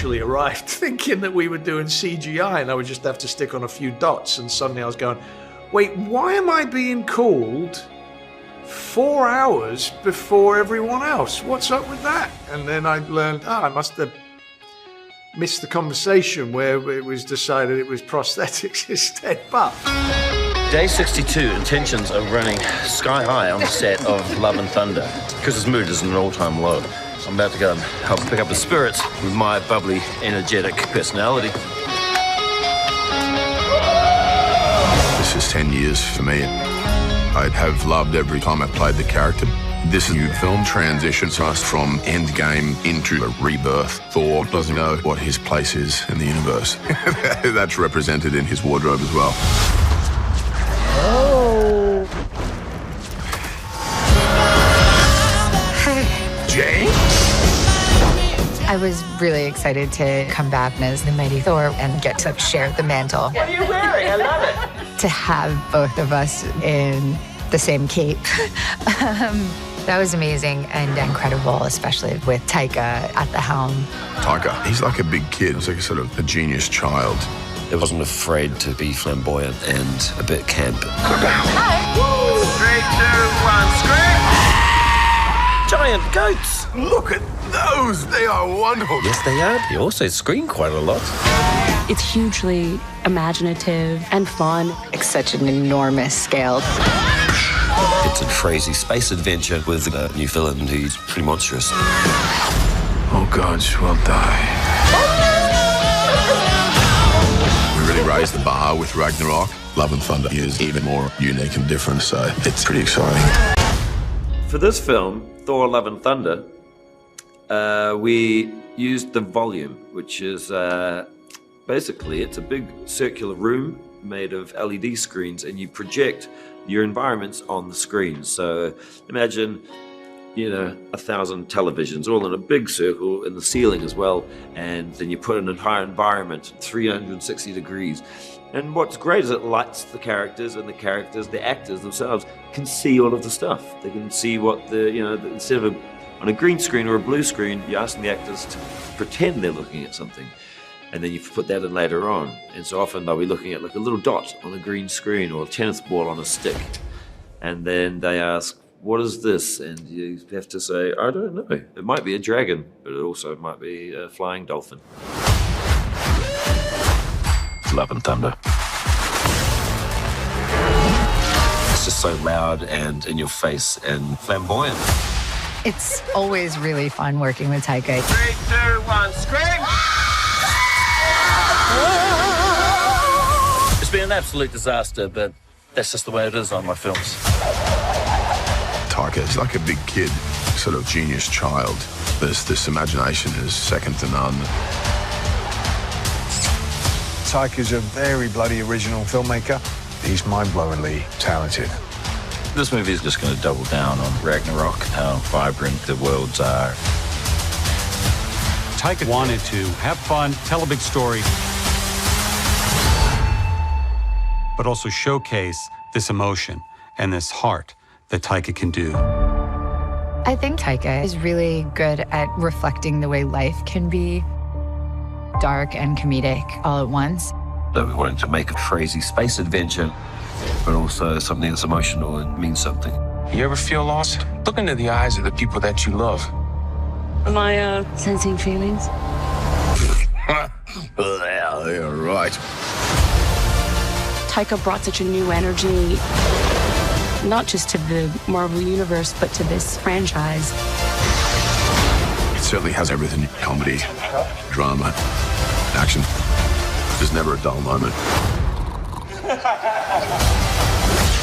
initially arrived thinking that we were doing CGI and I would just have to stick on a few dots, and suddenly I was going, wait, why am I being called 4 hours before everyone else? What's up with that? And then I learned, I must have missed the conversation where it was decided it was prosthetics instead, but... Day 62, intentions are running sky high on the set of Love and Thunder because his mood is at an all-time low. I'm about to go and help pick up his spirits with my bubbly, energetic personality. This is 10 years for me. I'd have loved every time I played the character. This new film transitions us from Endgame into a rebirth. Thor doesn't know what his place is in the universe. That's represented in his wardrobe as well. Oh. Jane? I was really excited to come back as the mighty Thor and get to share the mantle. What are you wearing? I love it. To have both of us in the same cape. That was amazing and incredible, especially with Taika at the helm. Taika, he's like a big kid. He's like a sort of a genius child. I wasn't afraid to be flamboyant and a bit camp. 3, 2, 1, scream! Giant goats! Look at those! They are wonderful. Yes, they are. They also scream quite a lot. It's hugely imaginative and fun. It's such an enormous scale. It's a crazy space adventure with a new villain who's pretty monstrous. All gods will die. We really raised the bar with Ragnarok. Love and Thunder is even more unique and different, so it's pretty exciting. For this film, Thor, Love and Thunder, we used the volume, which is basically it's a big circular room made of LED screens, and you project your environments on the screen. So imagine, 1,000 televisions all in a big circle in the ceiling as well, and then you put an entire environment 360 degrees. And what's great is it lights the characters, and the actors themselves can see all of the stuff. They can see what instead of on a green screen or a blue screen, you're asking the actors to pretend they're looking at something. And then you put that in later on. And so often they'll be looking at like a little dot on a green screen or a tennis ball on a stick. And then they ask, what is this? And you have to say, I don't know. It might be a dragon, but it also might be a flying dolphin. Love and Thunder. It's just so loud and in your face and flamboyant. It's always really fun working with Taika. 3, 2, 1, scream! It's been an absolute disaster, but that's just the way it is on my films. Taika is like a big kid, sort of genius child. This imagination is second to none. Taika's a very bloody original filmmaker. He's mind-blowingly talented. This movie is just going to double down on Ragnarok, how vibrant the worlds are. Taika wanted to have fun, tell a big story, but also showcase this emotion and this heart that Taika can do. I think Taika is really good at reflecting the way life can be dark and comedic all at once. So we wanted to make a crazy space adventure, but also something that's emotional and means something. You ever feel lost? Look into the eyes of the people that you love. Am I sensing feelings? Well, you're right. Taika brought such a new energy, not just to the Marvel Universe, but to this franchise. It certainly has everything: comedy, drama, action. There's never a dull moment.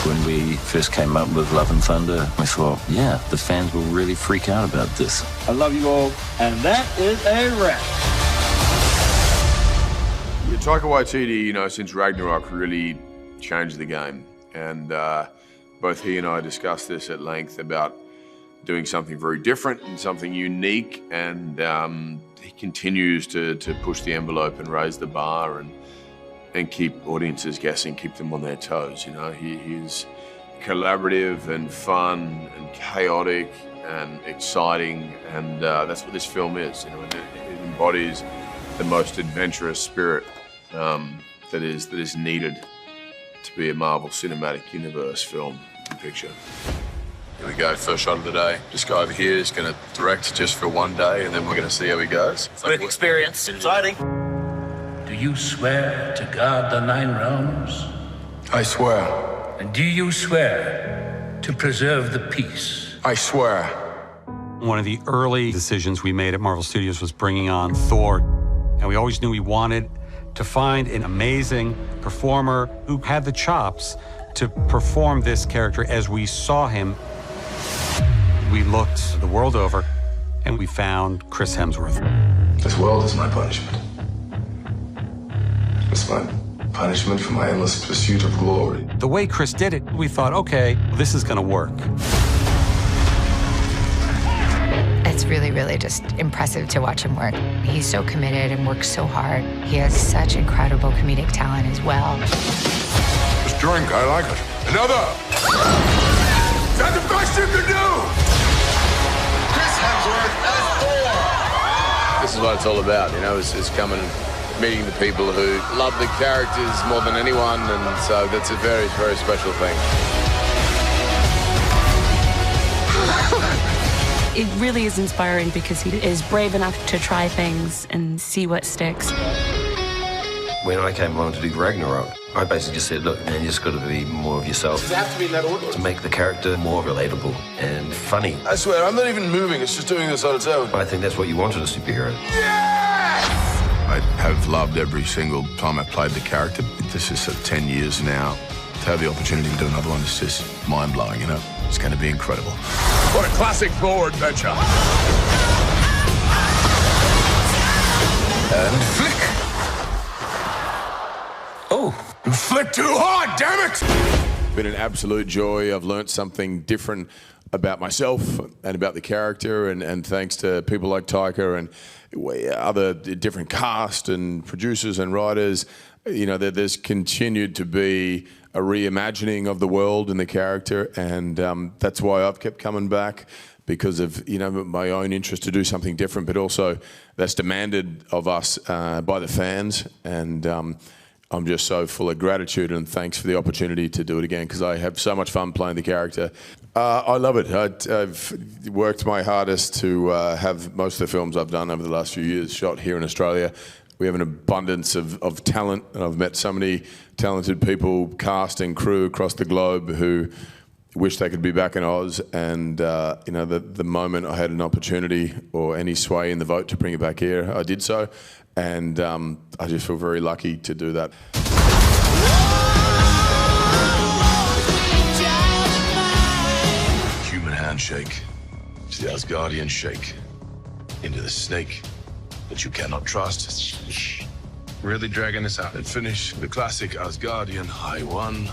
When we first came up with Love and Thunder, we thought, yeah, the fans will really freak out about this. I love you all, and that is a wrap. Yeah, Taika Waititi, since Ragnarok really changed the game. And both he and I discussed this at length about doing something very different and something unique. And he continues to push the envelope and raise the bar and keep audiences guessing, keep them on their toes. He's collaborative and fun and chaotic and exciting, and that's what this film is. It embodies the most adventurous spirit that is needed to be a Marvel Cinematic Universe film and picture. Here we go, first shot of the day. This guy over here is going to direct just for one day, and then we're going to see how he goes. Great experience, exciting. Do you swear to guard the 9 realms? I swear. And do you swear to preserve the peace? I swear. One of the early decisions we made at Marvel Studios was bringing on Thor. And we always knew we wanted to find an amazing performer who had the chops to perform this character as we saw him. We looked the world over, and we found Chris Hemsworth. This world is my punishment. It's my punishment for my endless pursuit of glory. The way Chris did it, we thought, okay, this is gonna work. It's really, really just impressive to watch him work. He's so committed and works so hard. He has such incredible comedic talent as well. This drink, I like it. Another! Is that the best you can do? Chris Hemsworth as Thor! This is what it's all about, you know, is coming and meeting the people who love the characters more than anyone, and so that's a very, very special thing. It really is inspiring because he is brave enough to try things and see what sticks. When I came along to do Ragnarok, I basically just said, look, man, you just got to be more of yourself. Does it have to be in that order? To make the character more relatable and funny. I swear, I'm not even moving. It's just doing this on its own. I think that's what you want in a superhero. Yes! I have loved every single time I played the character. This is 10 years now. To have the opportunity to do another one is just mind-blowing, you know? It's going to be incredible. What a classic Thor adventure. And flick. Oh, you flicked too hard, damn it! Been an absolute joy. I've learnt something different about myself and about the character, and thanks to people like Taika and other different cast and producers and writers, you know, there's continued to be a reimagining of the world and the character, and that's why I've kept coming back, because of, you know, my own interest to do something different, but also that's demanded of us by the fans, and I'm just so full of gratitude and thanks for the opportunity to do it again, because I have so much fun playing the character. I love it. I've worked my hardest to have most of the films I've done over the last few years shot here in Australia. We have an abundance of talent, and I've met so many talented people, cast and crew across the globe, who wish they could be back in Oz. And you know, the moment I had an opportunity or any sway in the vote to bring it back here, I did so. And I just feel very lucky to do that. Human handshake. It's the Asgardian shake. Into the snake that you cannot trust. Really dragging this out. And finish the classic Asgardian high one.